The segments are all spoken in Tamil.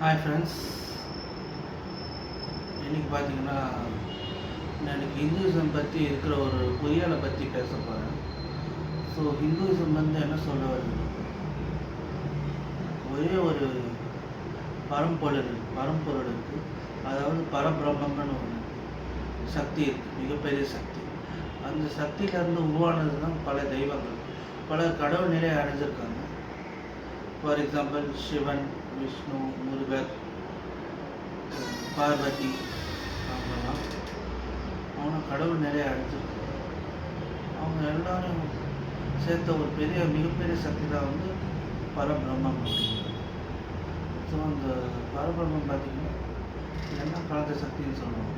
ஹாய் ஃப்ரெண்ட்ஸ், இன்றைக்கி பார்த்தீங்கன்னா நான் எனக்கு ஹிந்துவிசம் பற்றி இருக்கிற ஒரு புரியலை பற்றி பேச போகிறேன். ஸோ ஹிந்துவிசம் வந்து என்ன சொல்ல வருது, ஒரே ஒரு பரம்பொருள் இருக்குது. அதாவது பரபிரம்மம்னு ஒரு சக்தி இருக்குது, மிகப்பெரிய சக்தி. அந்த சக்தியிலேருந்து உருவானது தான் பல தெய்வங்கள், பல கடவுள் நிலையை அடைஞ்சிருக்காங்க. ஃபார் எக்ஸாம்பிள் சிவன், விஷ்ணு, முருகர், பார்வதி, அவங்கெல்லாம் அவங்க கடவுள் நிறைய அடைஞ்சிருக்காங்க. அவங்க எல்லாரும் சேர்த்த ஒரு மிகப்பெரிய சக்தி தான் வந்து பரபிரம்மம் அப்படிங்கிறது. ஸோ அந்த பரபிரம்மம் பார்த்திங்கன்னா என்ன கலந்த சக்தின்னு சொல்லுவாங்க.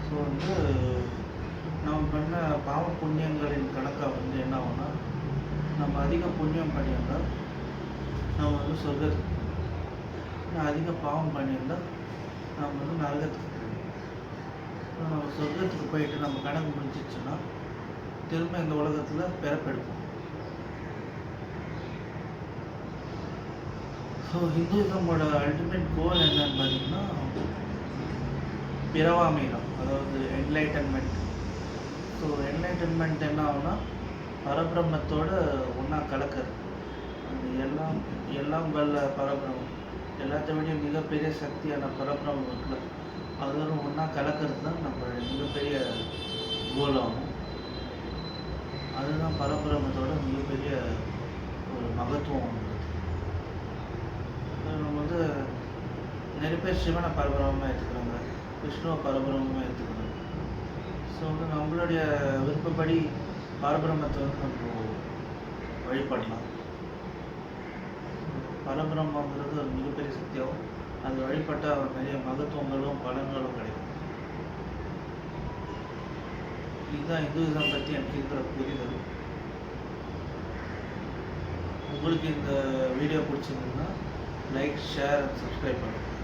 ஸோ வந்து நம்ம பண்ண பாவ புண்ணியங்களின் கணக்காக வந்து என்ன ஆகும்னா, நம்ம அதிக புண்ணியம் பண்ணியிருந்தால் நம்ம வந்து சொர்க்கத்துக்கு, அதிக பாவம் பண்ணியிருந்தால் நம்ம வந்து நரகத்துக்கு போயிடும். நம்ம சொர்க்கத்துக்கு போயிட்டு நம்ம கணக்கு முடிஞ்சிச்சுன்னா திரும்ப இந்த உலகத்தில் பிறப்பெடுப்போம். ஸோ ஹிந்துவிசமோட அல்டிமேட் கோல் என்னன்னு பார்த்தீங்கன்னா பிறவாமை தான், அதாவது என்லைட்டன்மெண்ட். ஸோ என்லைட்டன்மெண்ட் என்ன ஆகுனா பரபிரம்மத்தோட ஒன்றா கலக்கிறது. அந்த எல்லாம் வல்ல பரபிரம்மம், எல்லாத்த விட மிகப்பெரிய சக்தியான பரபிரம்மம் இருக்குல்ல, அதோட ஒன்றா கலக்கிறது தான் நம்மளுடைய மிகப்பெரிய கோல் ஆகும். அதுதான் பரபிரம்மத்தோட மிகப்பெரிய ஒரு மகத்துவம். நம்ம வந்து நிறைய பேர் சிவனை பரபிரமமாக எடுத்துக்கிறாங்க, விஷ்ணுவை பரபிரமமாக எடுத்துக்கிறாங்க. ஸோ வந்து நம்மளுடைய விருப்பப்படி பரபிரம்மத்தை வந்து நம்ம வழிபடலாம். பரபிரம்மங்கிறது ஒரு மிகப்பெரிய சக்தியாகும். அது வழிபட்டால் நிறைய மகத்துவங்களும் பலன்களும் கிடைக்கும். இதுதான் ஹிந்துவிசம் பற்றி எனக்கு இருக்கிற புரிதல். உங்களுக்கு இந்த வீடியோ பிடிச்சிருந்ததுன்னா லைக், ஷேர் அண்ட் சப்ஸ்கிரைப் பண்ணுங்கள்.